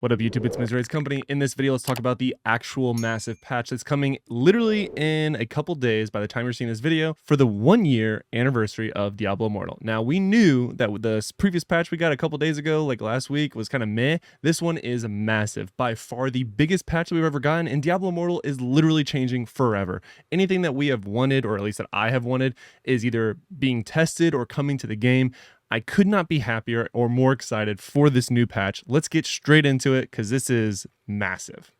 What up, YouTube? It's Mizra's Company. In this video, let's talk about the actual massive patch that's coming literally in a couple days by the time you're seeing this video for the 1-year anniversary of Diablo Immortal. Now, we knew that with the previous patch we got a couple days ago, like last week, was kind of meh. This one is massive. By far the biggest patch that we've ever gotten, and Diablo Immortal is literally changing forever. Anything that we have wanted, or at least that I have wanted, is either being tested or coming to the game. I could not be happier or more excited for this new patch. Let's get straight into it because this is massive.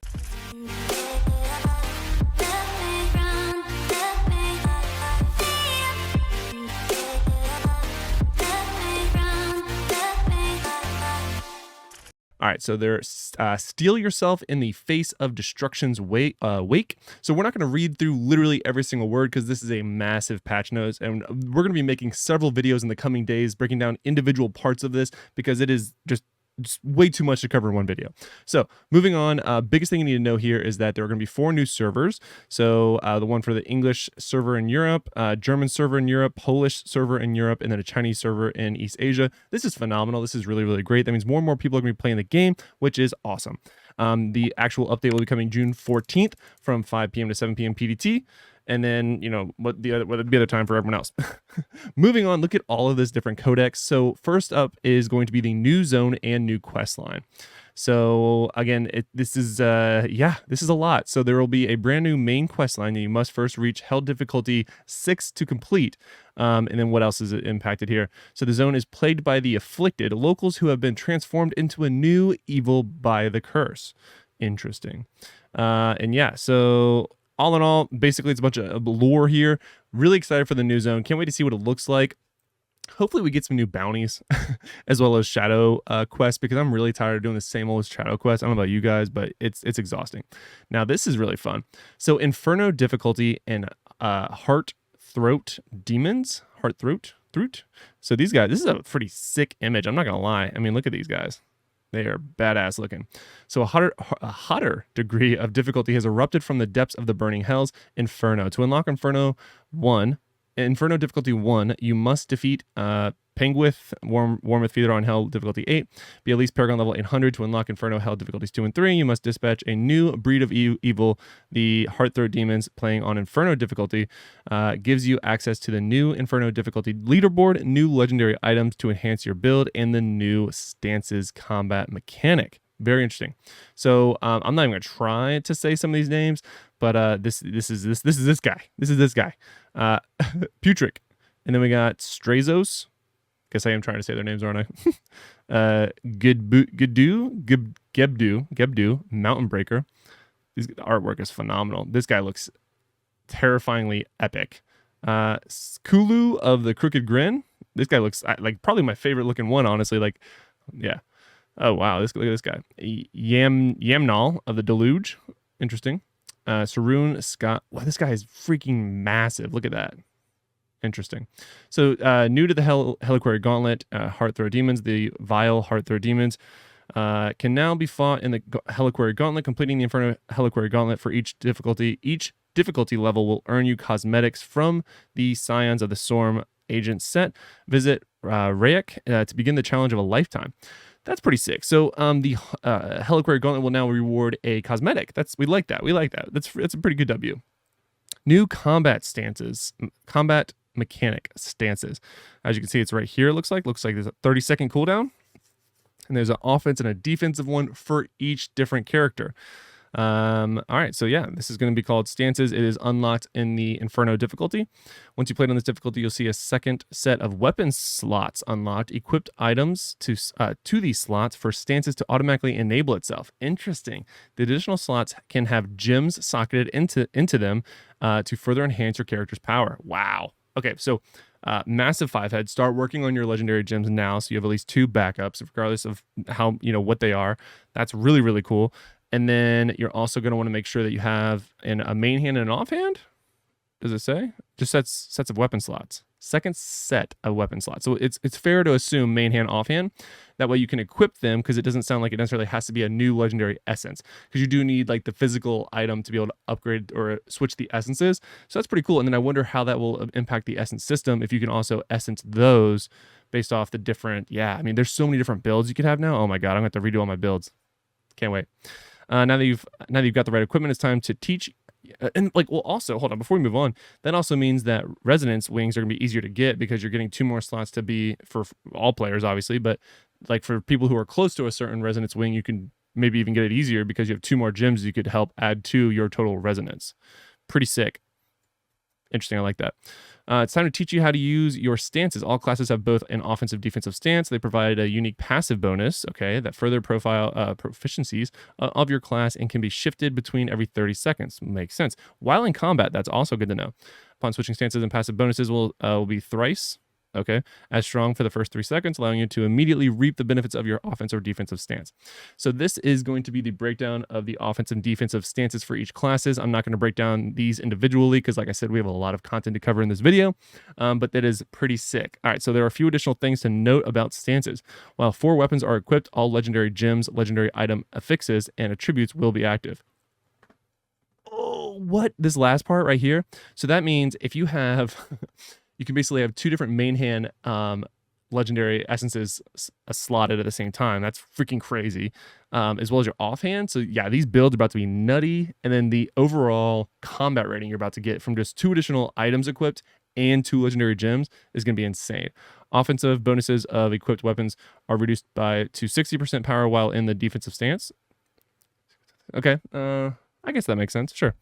All right, so there's Steel Yourself in the Face of Destruction's Wake. So we're not going to read through literally every single word because this is a massive patch notes, and we're going to be making several videos in the coming days breaking down individual parts of this because it is just way too much to cover in one video. So moving on, biggest thing you need to know here is that there are going to be 4 new servers. So the one for the English server in Europe, German server in Europe, Polish server in Europe, and then a Chinese server in East Asia. This is phenomenal. This is really, really great. That means more and more people are going to be playing the game, which is awesome. The actual update will be coming June 14th from 5 p.m. to 7 p.m. PDT. And then, you know, what the other time for everyone else. Moving on, look at all of this different codex. So first up is going to be the new zone and new quest line. So again, this is a lot. So there will be a brand new main quest line that you must first reach Hell difficulty 6 to complete. And then what else is impacted here? So the zone is plagued by the afflicted, locals who have been transformed into a new evil by the curse. Interesting. And yeah, so all in all, basically it's a bunch of lore here. Really excited for the new zone. Can't wait to see what it looks like. Hopefully we get some new bounties as well as shadow quests, because I'm really tired of doing the same old shadow quests. I don't know about you guys, but it's exhausting. Now this is really fun. So Inferno Difficulty and Heartthroat Demons. Heartthroat. So these guys, this is a pretty sick image. I'm not gonna lie. I mean, look at these guys. They are badass looking. So a hotter degree of difficulty has erupted from the depths of the burning hells, Inferno. To unlock Inferno Difficulty 1, you must defeat Penguith, Warmouth Feeder on Hell Difficulty 8, be at least Paragon level 800 to unlock Inferno Hell Difficulties 2 and 3. You must dispatch a new breed of evil, the Heartthroat Demons, playing on Inferno Difficulty. Gives you access to the new Inferno Difficulty leaderboard, new legendary items to enhance your build, and the new Stances combat mechanic. Very interesting. So I'm not even gonna try to say some of these names, but this is this guy. Putrick, and then we got Strazos. Guess I am trying to say their names, aren't I? Gebdu, Mountain Breaker. The artwork is phenomenal. This guy looks terrifyingly epic. Kulu of the Crooked Grin. This guy looks like probably my favorite looking one, honestly. Like, yeah. Oh wow, look at this guy. Yamnal of the Deluge. Interesting. Saroon Scott. Wow, this guy is freaking massive. Look at that. Interesting. So new to the Heliquary Gauntlet, Heartthroat Demons, the vile Heartthroat Demons, can now be fought in the Heliquary Gauntlet. Completing the Inferno Heliquary Gauntlet for each difficulty level will earn you cosmetics from the Scions of the Storm agent set. Visit Rayek to begin the challenge of a lifetime. That's pretty sick. So the Heliquary Gauntlet will now reward a cosmetic. We like that. That's a pretty good W. New combat mechanic stances. As you can see, it's right here. It looks like there's a 30-second cooldown, and there's an offense and a defensive one for each different character. All right, so yeah, this is going to be called Stances. It is unlocked in the Inferno difficulty. Once you play it on this difficulty, you'll see a second set of weapon slots unlocked. Equipped items to these slots for Stances to automatically enable itself. Interesting. The additional slots can have gems socketed into them to further enhance your character's power. Wow. Okay, so massive 5-head. Start working on your legendary gems now, so you have at least 2 backups, regardless of how what they are. That's really, really cool. And then you're also going to want to make sure that you have a main hand and an offhand. Does it say? Just sets of weapon slots. Second set of weapon slots. So it's fair to assume main hand, offhand. That way you can equip them, because it doesn't sound like it necessarily has to be a new legendary essence, because you do need like the physical item to be able to upgrade or switch the essences. So that's pretty cool. And then I wonder how that will impact the essence system if you can also essence those based off the different. Yeah, I mean, there's so many different builds you could have now. Oh my god, I'm going to have to redo all my builds. Can't wait. Now that you've got the right equipment, it's time to teach. And like, well, also hold on before we move on. That also means that resonance wings are gonna be easier to get because you're getting 2 more slots to be for all players, obviously. But like for people who are close to a certain resonance wing, you can maybe even get it easier because you have 2 more gems you could help add to your total resonance. Pretty sick. Interesting. I like that. It's time to teach you how to use your stances. All classes have both an offensive defensive stance. They provide a unique passive bonus, okay, that further profile proficiencies of your class and can be shifted between every 30 seconds. Makes sense. While in combat, that's also good to know. Upon switching stances and passive bonuses will be thrice, okay, as strong for the first 3 seconds, allowing you to immediately reap the benefits of your offensive or defensive stance. So this is going to be the breakdown of the offensive and defensive stances for each classes. I'm not going to break down these individually because, like I said, we have a lot of content to cover in this video, but that is pretty sick. All right, so there are a few additional things to note about stances. While 4 weapons are equipped, all legendary gems, legendary item affixes, and attributes will be active. Oh, what? This last part right here? So that means if you have... you can basically have 2 different main hand legendary essences slotted at the same time. That's freaking crazy. As well as your offhand. So yeah, these builds are about to be nutty. And then the overall combat rating you're about to get from just 2 additional items equipped and 2 legendary gems is going to be insane. Offensive bonuses of equipped weapons are reduced to 60% power while in the defensive stance. Okay, I guess that makes sense. Sure.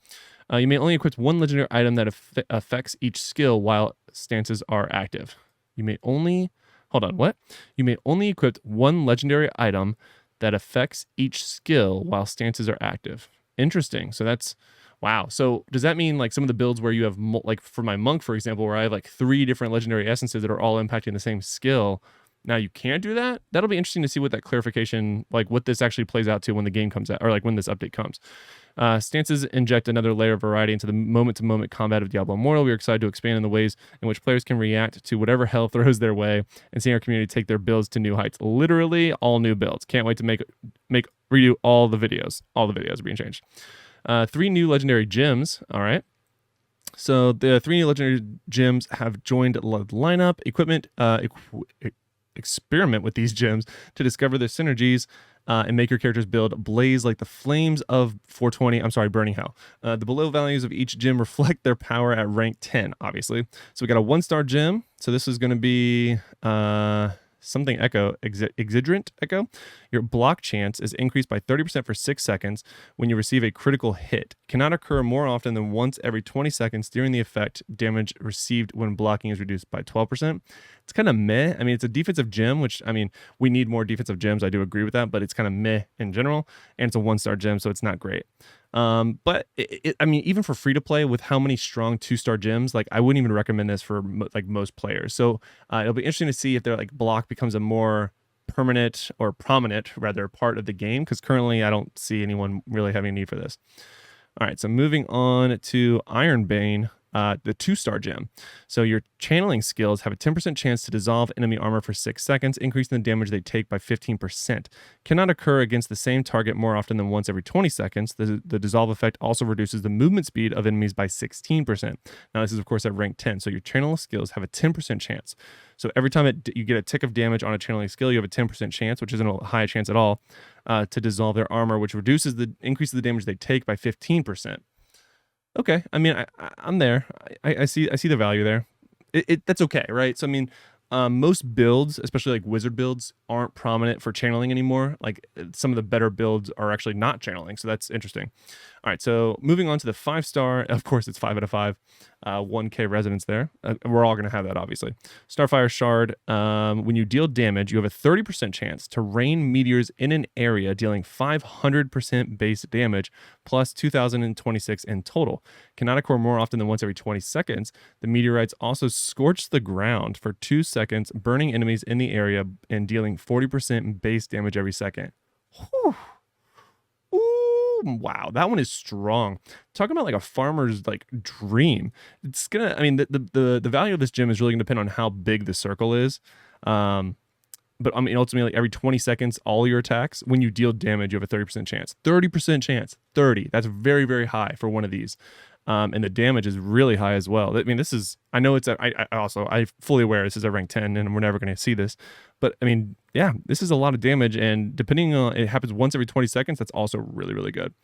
You may only equip 1 legendary item that affects each skill while stances are active. You may only... Hold on, what? You may only equip 1 legendary item that affects each skill while stances are active. Interesting. So that's... Wow. So does that mean like some of the builds where you have... Like for my monk, for example, where I have like 3 different legendary essences that are all impacting the same skill... Now you can't do that? That'll be interesting to see what that clarification, like what this actually plays out to when the game comes out, or like when this update comes. Stances inject another layer of variety into the moment-to-moment combat of Diablo Immortal. We are excited to expand in the ways in which players can react to whatever hell throws their way and seeing our community take their builds to new heights. Literally all new builds. Can't wait to redo all the videos. All the videos are being changed. 3 new legendary gems. All right. So the 3 new legendary gems have joined the lineup. Equipment, experiment with these gems to discover their synergies and make your character's build blaze like the flames of Burning Hell. The below values of each gem reflect their power at rank 10, obviously. So we got a 1-star gem. So this is going to be something echo, exhidrant echo. Your block chance is increased by 30% for 6 seconds when you receive a critical hit. Cannot occur more often than once every 20 seconds during the effect. Damage received when blocking is reduced by 12%. It's kind of meh. I mean, it's a defensive gem, which, I mean, we need more defensive gems. I do agree with that, but it's kind of meh in general. And it's a 1-star gem, so it's not great. But I mean, even for free to play with how many strong 2-star gems, like I wouldn't even recommend this for like most players. So it'll be interesting to see if their like block becomes a more permanent or prominent rather part of the game. Cause currently I don't see anyone really having a need for this. All right. So moving on to Ironbane. The 2-star gem. So your channeling skills have a 10% chance to dissolve enemy armor for 6 seconds, increasing the damage they take by 15%. Cannot occur against the same target more often than once every 20 seconds. The dissolve effect also reduces the movement speed of enemies by 16%. Now this is of course at rank 10, so your channeling skills have a 10% chance. So every time you get a tick of damage on a channeling skill, you have a 10% chance, which isn't a high chance at all, to dissolve their armor, which increases the damage they take by 15%. Okay, I mean, I'm there. I see the value there. That's okay, right? So I mean, most builds, especially like wizard builds, aren't prominent for channeling anymore. Like some of the better builds are actually not channeling, so that's interesting. All right, so moving on to the 5-star. Of course, it's 5 out of 5. 1K resonance there. We're all going to have that, obviously. Starfire Shard. When you deal damage, you have a 30% chance to rain meteors in an area, dealing 500% base damage, plus 2,026 in total. Cannot occur more often than once every 20 seconds. The meteorites also scorch the ground for 2 seconds, burning enemies in the area and dealing 40% base damage every second. Whew. Ooh, wow, that one is strong. Talking about like a farmer's like dream. It's gonna, I mean, the value of this gem is really gonna depend on how big the circle is. But I mean, ultimately, every 20 seconds, all your attacks, when you deal damage, you have a 30% chance. 30% chance. 30. That's very, very high for one of these. and the damage is really high as well. I mean, this is, I know it's, I'm fully aware this is a rank 10 and we're never going to see this, but I mean, yeah, this is a lot of damage, and depending on, it happens once every 20 seconds. That's also really, really good.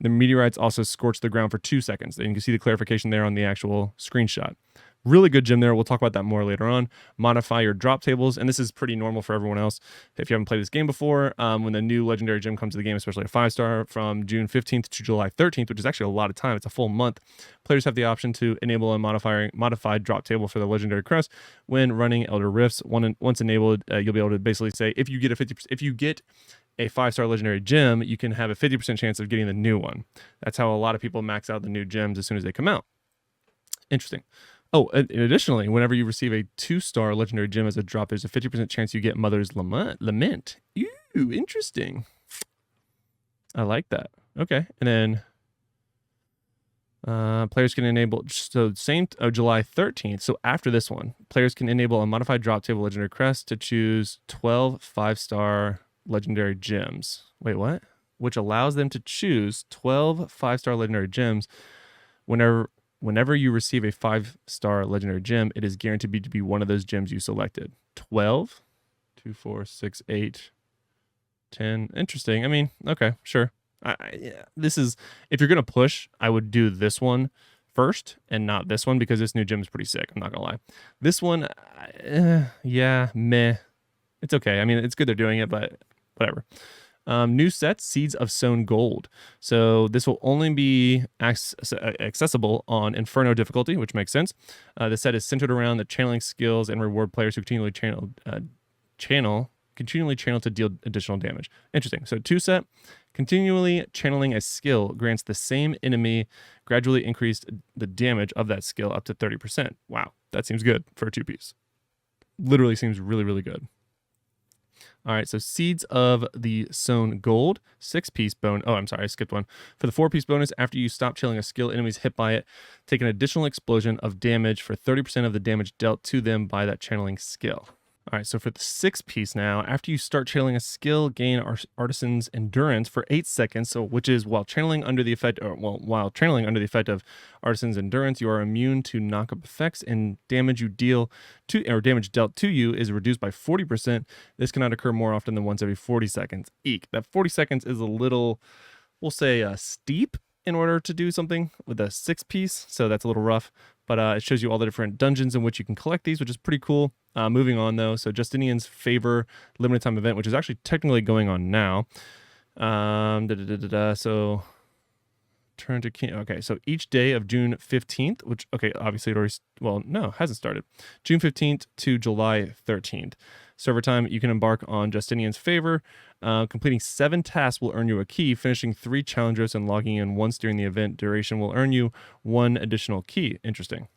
The meteorites also scorch the ground for 2 seconds. And you can see the clarification there on the actual screenshot. Really good gem there. We'll talk about that more later on. Modify your drop tables, and this is pretty normal for everyone else. If you haven't played this game before, when the new legendary gem comes to the game, especially a 5-star from June 15th to July 13th, which is actually a lot of time, it's a full month, players have the option to enable a modified drop table for the legendary crest when running Elder Rifts. Once enabled, you'll be able to basically say if you get a 5-star legendary gem, you can have a 50% chance of getting the new one. That's how a lot of people max out the new gems as soon as they come out. Interesting. Oh, and additionally, whenever you receive a 2-star legendary gem as a drop, there's a 50% chance you get Mother's Lament. Ooh, interesting. I like that. Okay, and then players can enable, so same, July 13th. So after this one, players can enable a modified drop table legendary crest to choose 12 5-star legendary gems. Wait, what? Which allows them to choose 12 5-star legendary gems whenever you receive a 5-star legendary gem, it is guaranteed to be one of those gems you selected. 12, 2, 4, 6, 8, 10. Interesting. I mean, okay, sure. Yeah, this is, if you're going to push, I would do this one first and not this one, because this new gem is pretty sick. I'm not going to lie. This one, yeah, meh. It's okay. I mean, it's good they're doing it, but whatever. New set, Seeds of Sown Gold. So this will only be accessible on Inferno Difficulty, which makes sense. The set is centered around the channeling skills and reward players who continually channel to deal additional damage. Interesting. So 2 set, continually channeling a skill grants the same enemy gradually increased the damage of that skill up to 30%. Wow, that seems good for a 2-piece. Literally seems really, really good. All right, so Seeds of the Sown Gold, 6-piece bonus. Oh, I'm sorry, I skipped one. For the 4-piece bonus, after you stop channeling a skill, enemies hit by it take an additional explosion of damage for 30% of the damage dealt to them by that channeling skill. All right, so for the 6-piece now, after you start channeling a skill, gain Artisan's Endurance for 8 seconds. So, which is while channeling under the effect, of Artisan's Endurance, you are immune to knock-up effects, and damage damage dealt to you is reduced by 40%. This cannot occur more often than once every 40 seconds. Eek, that 40 seconds is a little, we'll say, steep in order to do something with a 6-piece, so that's a little rough. But it shows you all the different dungeons in which you can collect these, which is pretty cool. Moving on, though, so Justinian's Favor limited time event, which is actually technically going on now. So turn to king. Okay, so each day of June 15th, which, okay, obviously it already, well, no, hasn't started. June 15th to July 13th. Server time, you can embark on Justinian's Favor. Completing 7 tasks will earn you a key. Finishing 3 challenges and logging in once during the event duration will earn you 1 additional key. Interesting.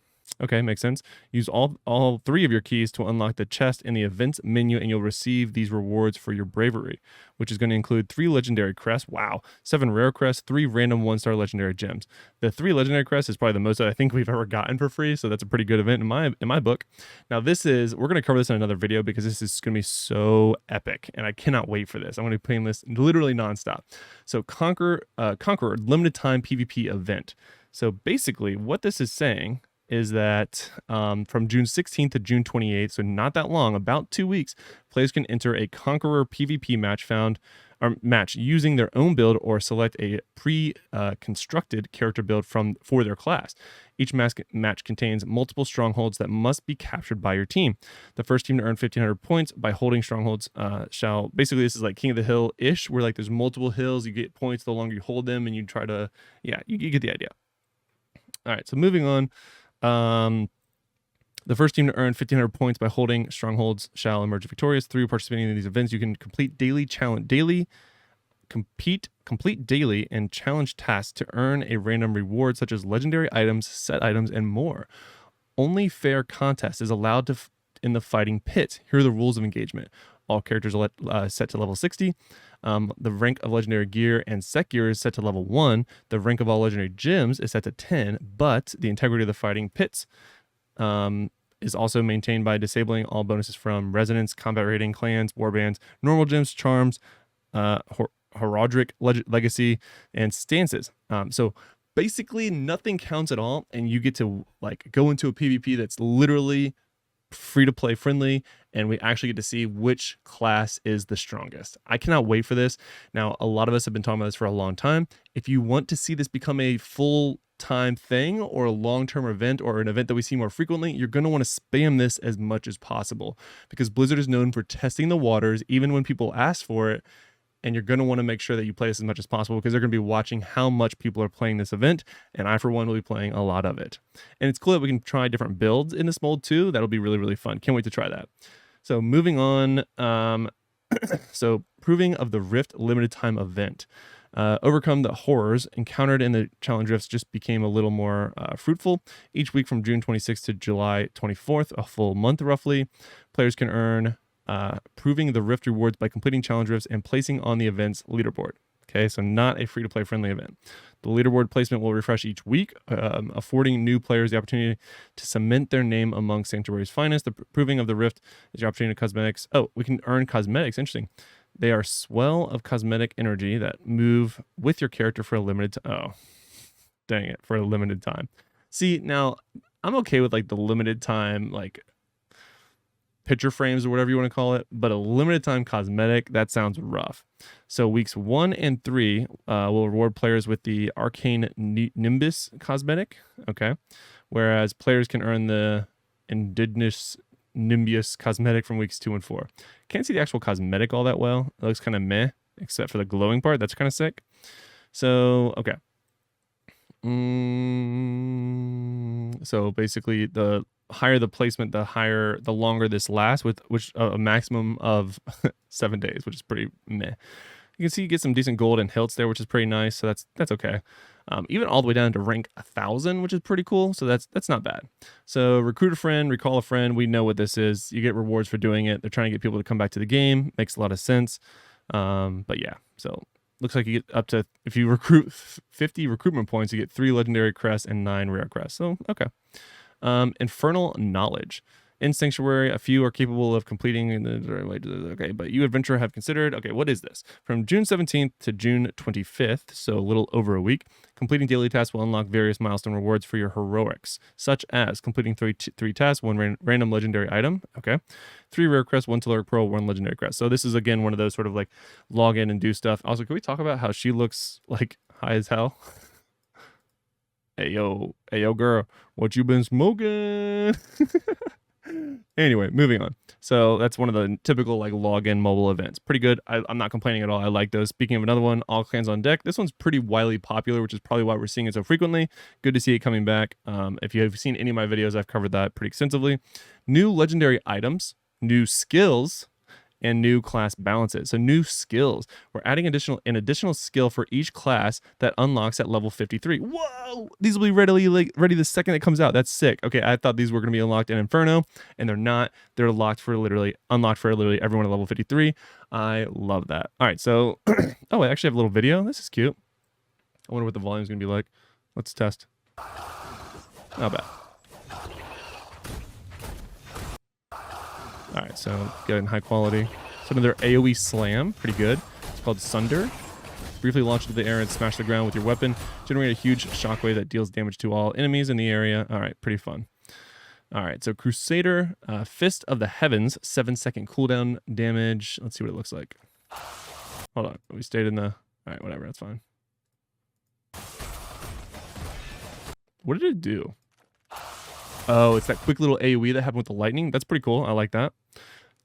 Okay, makes sense. Use all 3 of your keys to unlock the chest in the events menu, and you'll receive these rewards for your bravery, which is going to include 3 legendary crests. Wow. 7 rare crests, 3 random 1-star legendary gems. The 3 legendary crests is probably the most that I think we've ever gotten for free, so that's a pretty good event in my book. Now we're going to cover this in another video because this is going to be so epic, and I cannot wait for this. I'm going to be playing this literally nonstop. So Conqueror limited time PvP event. So basically what this is saying is that from June 16th to June 28th, so not that long, about 2 weeks, players can enter a Conqueror PvP match using their own build or select a pre-constructed character build for their class. Each match contains multiple strongholds that must be captured by your team. The first team to earn 1,500 points by holding strongholds basically, this is like King of the Hill-ish, where like there's multiple hills, you get points the longer you hold them, and you try to, yeah, you get the idea. All right, so moving on. The first team to earn 1,500 points by holding strongholds shall emerge victorious. Through participating in these events, you can complete complete daily and challenge tasks to earn a random reward such as legendary items, set items, and more. Only fair contest is allowed in the fighting pit. Here are the rules of engagement. All characters are set to level 60. The rank of legendary gear and set gear is set to level 1. The rank of all legendary gems is set to 10, but the integrity of the fighting pits is also maintained by disabling all bonuses from resonance, combat rating, clans, warbands, normal gems, charms, heraldric legacy, and stances. So basically nothing counts at all, and you get to like go into a PvP that's literally free to play friendly, and we actually get to see which class is the strongest. I cannot wait for this. Now, a lot of us have been talking about this for a long time. If you want to see this become a full-time thing or a long-term event or an event that we see more frequently, you're going to want to spam this as much as possible, because Blizzard is known for testing the waters even when people ask for it. And you're going to want to make sure that you play this as much as possible, because they're going to be watching how much people are playing this event. And I, for one, will be playing a lot of it. And it's cool that we can try different builds in this mold too. That'll be really, really fun. Can't wait to try that. So moving on. So Proving of the Rift limited time event. Overcome the horrors encountered in the challenge rifts just became a little more fruitful. Each week from June 26th to July 24th, a full month roughly, players can earn Proving the Rift rewards by completing challenge rifts and placing on the event's leaderboard. Okay, so not a free-to-play friendly event. The leaderboard placement will refresh each week, affording new players the opportunity to cement their name among Sanctuary's finest. The Proving of the Rift is your opportunity to cosmetics. Oh, we can earn cosmetics. Interesting. They are swell of cosmetic energy that move with your character for a limited time. Oh, dang it, for a limited time. See, now I'm okay with like the limited time, like picture frames or whatever you want to call it, but a limited time cosmetic, that sounds rough. So weeks 1 and 3 will reward players with the Arcane Nimbus cosmetic, okay, whereas players can earn the Indigenous Nimbus cosmetic from weeks 2 and 4. Can't see the actual cosmetic all that well. It looks kind of meh, except for the glowing part. That's kind of sick. So okay. So basically, the higher the placement, the longer this lasts, with which a maximum of 7 days, which is pretty meh. You can see you get some decent gold and hilts there, which is pretty nice. So that's okay. Even all the way down to rank 1,000, which is pretty cool. So that's not bad. So recruit a friend, recall a friend. We know what this is. You get rewards for doing it. They're trying to get people to come back to the game. Makes a lot of sense. But yeah, so looks like you get up to, if you recruit 50 recruitment points, you get 3 legendary crests and 9 rare crests. So okay. Infernal Knowledge. In Sanctuary, a few are capable of completing okay, but you adventurer have considered, okay, what is this? From June 17th to June 25th, so a little over a week, completing daily tasks will unlock various milestone rewards for your heroics, such as completing three tasks, 1 random legendary item, okay, 3 rare crests, 1 Telluric Pearl, 1 legendary crest. So this is, again, one of those sort of like log in and do stuff. Also, can we talk about how she looks like high as hell? Hey, yo, girl, what you been smoking? Anyway, moving on. So that's one of the typical like login mobile events. Pretty good. I'm not complaining at all. I like those. Speaking of another one, All Clans on Deck. This one's pretty widely popular, which is probably why we're seeing it so frequently. Good to see it coming back. If you have seen any of my videos, I've covered that pretty extensively. New legendary items, new skills, and new class balances. So new skills. We're adding an additional skill for each class that unlocks at level 53. Whoa! These will be ready the second it comes out. That's sick. Okay, I thought these were going to be unlocked in Inferno, and they're not. They're unlocked for literally everyone at level 53. I love that. All right, so oh, I actually have a little video. This is cute. I wonder what the volume's going to be like. Let's test. Not bad. All right, so good and high quality. So another AoE slam, pretty good. It's called Sunder. Briefly launch into the air and smash the ground with your weapon. Generate a huge shockwave that deals damage to all enemies in the area. All right, pretty fun. All right, so Crusader, Fist of the Heavens, 7-second cooldown damage. Let's see what it looks like. Hold on, we stayed in the... All right, whatever, that's fine. What did it do? Oh, it's that quick little AoE that happened with the lightning. That's pretty cool. I like that.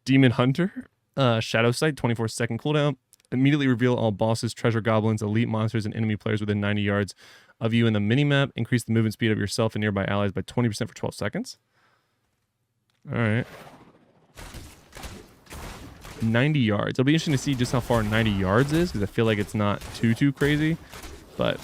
Demon Hunter, Shadow Sight, 24-second cooldown. Immediately reveal all bosses, treasure goblins, elite monsters, and enemy players within 90 yards of you in the minimap. Increase the movement speed of yourself and nearby allies by 20% for 12 seconds. All right. 90 yards. It'll be interesting to see just how far 90 yards is, because I feel like it's not too crazy. But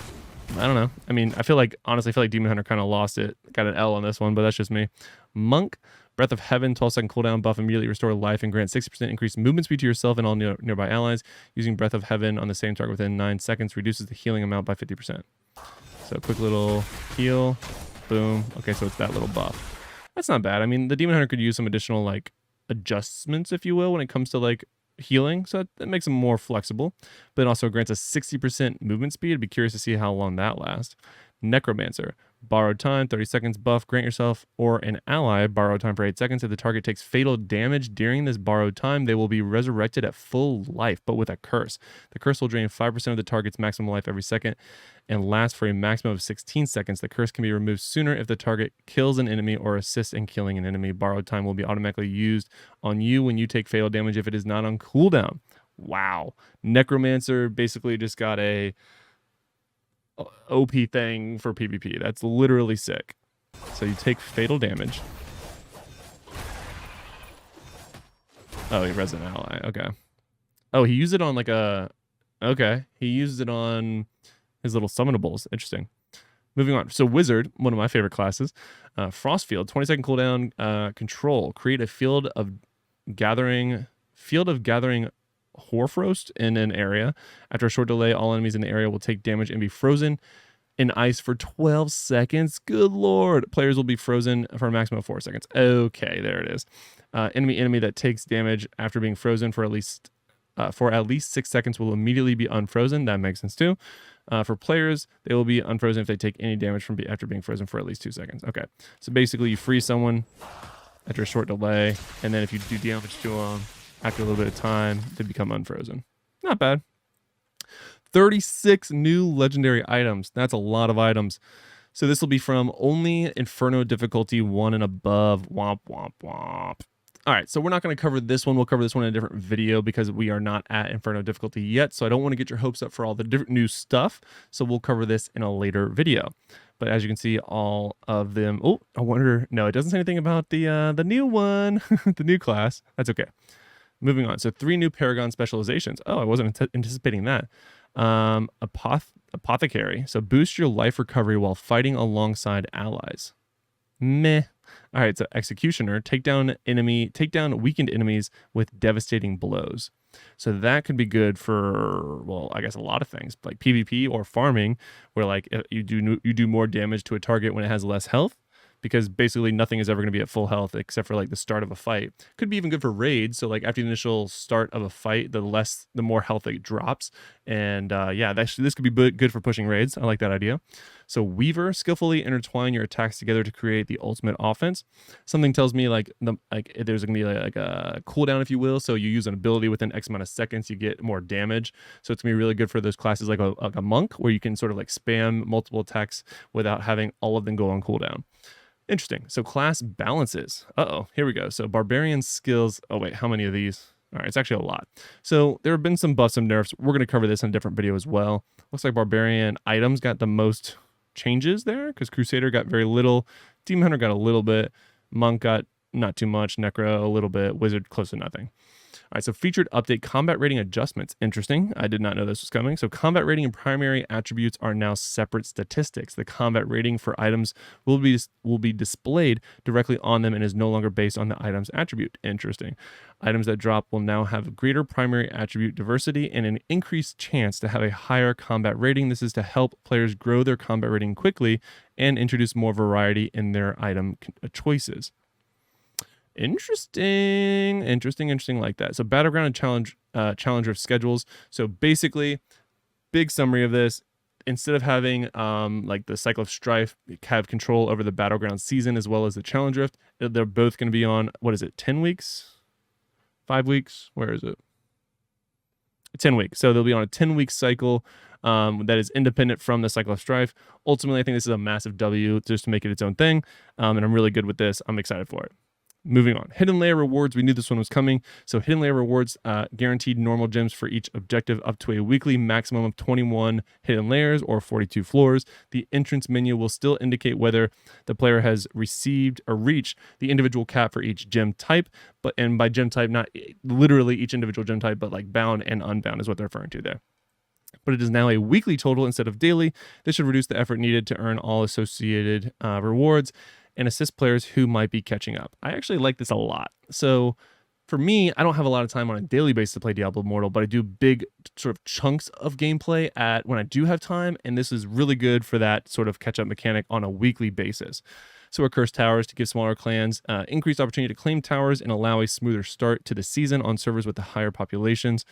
I don't know. I mean, honestly, I feel like Demon Hunter kind of lost it. Got an L on this one, but that's just me. Monk, Breath of Heaven, 12-second cooldown buff, immediately restore life and grant 60% increased movement speed to yourself and all nearby allies. Using Breath of Heaven on the same target within 9 seconds reduces the healing amount by 50%. So quick little heal. Boom. Okay, so it's that little buff. That's not bad. I mean, the Demon Hunter could use some additional like adjustments, if you will, when it comes to like healing, so that makes them more flexible, but it also grants a 60% movement speed. I'd be curious to see how long that lasts. Necromancer, borrowed time, 30 seconds buff, grant yourself or an ally borrowed time for 8 seconds. If the target takes fatal damage during this borrowed time, they will be resurrected at full life, but with a curse. The curse will drain 5% of the target's maximum life every second and last for a maximum of 16 seconds. The curse can be removed sooner if the target kills an enemy or assists in killing an enemy. Borrowed time will be automatically used on you when you take fatal damage if it is not on cooldown. Wow. Necromancer basically just got a OP thing for PvP. That's literally sick. So you take fatal damage. Oh, he res an ally. Okay. Oh, he used it on like a... Okay. He used it on his little summonables. Interesting. Moving on. So Wizard, one of my favorite classes. Frostfield, 20-second cooldown. Control. Create a field of gathering Hoarfrost in an area. After a short delay, all enemies in the area will take damage and be frozen in ice for 12 seconds. Good lord. Players will be frozen for a maximum of 4 seconds. Okay, there it is. Enemy that takes damage after being frozen for at least 6 seconds will immediately be unfrozen. That makes sense too. For players, they will be unfrozen if they take any damage after being frozen for at least 2 seconds. Okay, so basically you freeze someone after a short delay, and then if you do damage to them after a little bit of time, they become unfrozen. Not bad. 36 new legendary items. That's a lot of items. So this will be from only Inferno Difficulty 1 and above. Womp, womp, womp. All right, so we're not going to cover this one. We'll cover this one in a different video because we are not at Inferno Difficulty yet. So I don't want to get your hopes up for all the different new stuff. So we'll cover this in a later video. But as you can see, all of them... Oh, I wonder... No, it doesn't say anything about the new one, the new class. That's okay. Moving on. So 3 new Paragon specializations. Oh, I wasn't anticipating that. Apothecary. So boost your life recovery while fighting alongside allies. Meh. All right. So Executioner. Take down weakened enemies with devastating blows. So that could be good for, well, I guess a lot of things like PvP or farming, where like you do more damage to a target when it has less health. Because basically nothing is ever going to be at full health except for like the start of a fight. Could be even good for raids. So like after the initial start of a fight, the more health it drops. And yeah, this could be good for pushing raids. I like that idea. So Weaver, skillfully intertwine your attacks together to create the ultimate offense. Something tells me like there's going to be like a cooldown, if you will. So you use an ability within X amount of seconds, you get more damage. So it's going to be really good for those classes like a monk, where you can sort of like spam multiple attacks without having all of them go on cooldown. Interesting. So class balances. Here we go. So barbarian skills. Oh wait, how many of these? All right, it's actually a lot. So there have been some buffs and nerfs. We're going to cover this in a different video as well. Looks like barbarian items got the most changes there because Crusader got very little. Demon Hunter got a little bit. Monk got not too much. Necro a little bit. Wizard close to nothing. All right, so featured update combat rating adjustments. Interesting. I did not know this was coming. So combat rating and primary attributes are now separate statistics. The combat rating for items will be displayed directly on them and is no longer based on the item's attribute. Interesting. Items that drop will now have greater primary attribute diversity and an increased chance to have a higher combat rating. This is to help players grow their combat rating quickly and introduce more variety in their item choices. Interesting like that. So battleground and challenger schedules. So basically, big summary of this, instead of having like the Cycle of Strife have control over the battleground season as well as the challenge rift, they're both going to be on, what is it, 10 weeks? 5 weeks? Where is it? 10 weeks. So they'll be on a 10-week cycle that is independent from the Cycle of Strife. Ultimately, I think this is a massive W just to make it its own thing. And I'm really good with this. I'm excited for it. Moving on. Hidden layer rewards. We knew this one was coming. So hidden layer rewards, guaranteed normal gems for each objective up to a weekly maximum of 21 hidden layers or 42 floors. The entrance menu will still indicate whether the player has received or reached the individual cap for each gem type. And by gem type, not literally each individual gem type, but like bound and unbound is what they're referring to there. But it is now a weekly total instead of daily. This should reduce the effort needed to earn all associated rewards and assist players who might be catching up. I actually like this a lot. So for me, I don't have a lot of time on a daily basis to play Diablo Immortal, but I do big sort of chunks of gameplay when I do have time, and this is really good for that sort of catch-up mechanic on a weekly basis. So Accursed Towers to give smaller clans increased opportunity to claim towers and allow a smoother start to the season on servers with the higher populations.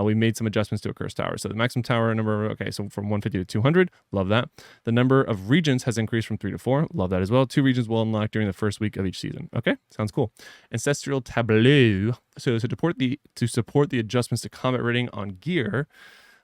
We made some adjustments to Accursed Towers. So the maximum tower number, okay, so from 150 to 200, love that. The number of regions has increased from 3 to 4, love that as well. 2 regions will unlock during the first week of each season. Okay, sounds cool. Ancestral Tableau. So to support the adjustments to combat rating on gear,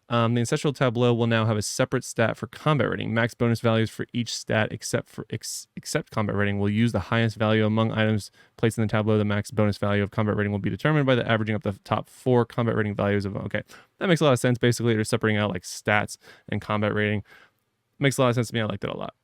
the Ancestral Tableau will now have a separate stat for combat rating. Max bonus values for each stat except combat rating will use the highest value among items placed in the tableau. The max bonus value of combat rating will be determined by the averaging up the top 4 combat rating values of. Okay, that makes a lot of sense. Basically, they're separating out like stats and combat rating. Makes a lot of sense to me. I like that a lot.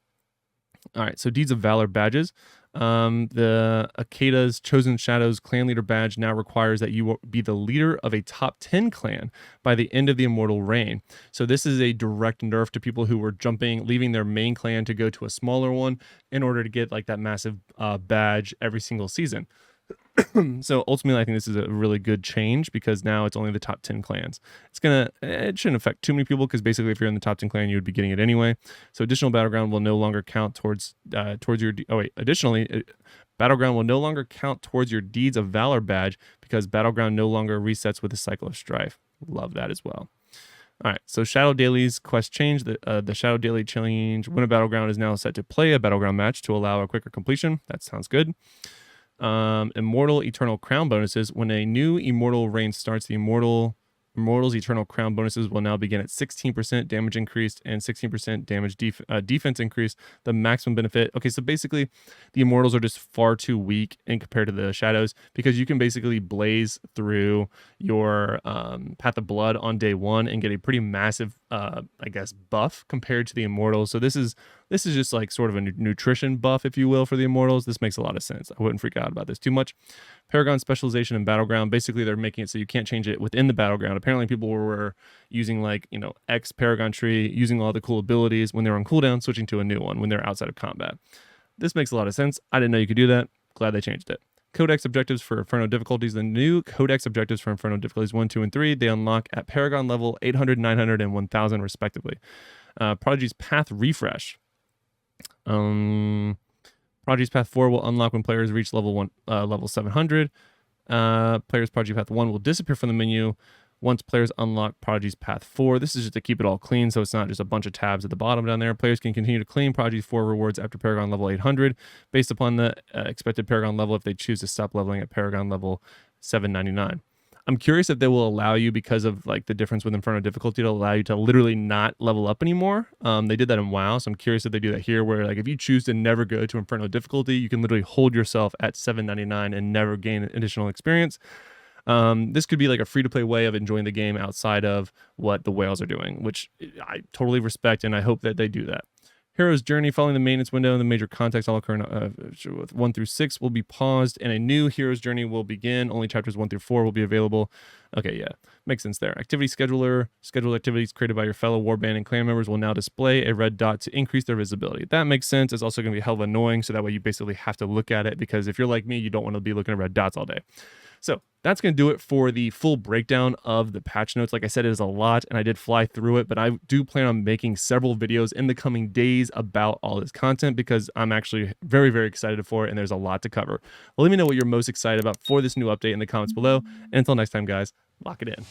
All right, so Deeds of Valor badges. The Akada's Chosen Shadows clan leader badge now requires that you be the leader of a top 10 clan by the end of the Immortal reign. So this is a direct nerf to people who were leaving their main clan to go to a smaller one in order to get like that massive badge every single season. So ultimately, I think this is a really good change because now it's only the top 10 clans. It shouldn't affect too many people because basically if you're in the top 10 clan, you would be getting it anyway. So additional Battleground will no longer count towards your, additionally, Battleground will no longer count towards your Deeds of Valor badge because Battleground no longer resets with the Cycle of Strife. Love that as well. All right, so Shadow Daily's quest change. The Shadow Daily change, when a Battleground is now set to play a Battleground match to allow a quicker completion. That sounds good. Immortal Eternal Crown bonuses. When a new Immortal reign starts, the Immortal's Eternal Crown bonuses will now begin at 16% damage increased and 16% damage defense increase. The maximum benefit. Okay, so basically the Immortals are just far too weak in compared to the Shadows because you can basically blaze through your Path of Blood on day 1 and get a pretty massive, buff compared to the Immortals. So this is just like sort of a nutrition buff, if you will, for the Immortals. This makes a lot of sense. I wouldn't freak out about this too much. Paragon specialization in Battleground. Basically, they're making it so you can't change it within the Battleground. Apparently, people were using X Paragon tree, using all the cool abilities when they were on cooldown, switching to a new one when they're outside of combat. This makes a lot of sense. I didn't know you could do that. Glad they changed it. Codex objectives for Inferno difficulties. The new Codex objectives for Inferno difficulties 1, 2, and 3, they unlock at Paragon level 800, 900, and 1000 respectively. Prodigy's Path refresh. Prodigy's Path 4 will unlock when players reach level 700. Players Prodigy Path 1 will disappear from the menu once players unlock Prodigy's Path 4. This is just to keep it all clean, so it's not just a bunch of tabs at the bottom down there. Players can continue to claim Prodigy's 4 rewards after Paragon level 800 based upon the expected Paragon level if they choose to stop leveling at Paragon level 799. I'm curious if they will allow you, because of like the difference with Inferno difficulty, to allow you to literally not level up anymore. They did that in WoW, so I'm curious if they do that here, where like if you choose to never go to Inferno difficulty, you can literally hold yourself at 799 and never gain additional experience. This could be like a free-to-play way of enjoying the game outside of what the whales are doing, which I totally respect, and I hope that they do that. Hero's Journey, following the maintenance window and the major context all occurring with 1 through 6 will be paused, and a new Hero's Journey will begin. Only chapters 1 through 4 will be available. Okay, yeah, makes sense there. Activity Scheduler, scheduled activities created by your fellow warband and clan members will now display a red dot to increase their visibility. That makes sense. It's also going to be hell of annoying, so that way you basically have to look at it, because if you're like me, you don't want to be looking at red dots all day. So that's going to do it for the full breakdown of the patch notes. Like I said, it is a lot, and I did fly through it, but I do plan on making several videos in the coming days about all this content, because I'm actually very, very excited for it, and there's a lot to cover. Well, let me know what you're most excited about for this new update in the comments below. And until next time, guys, lock it in.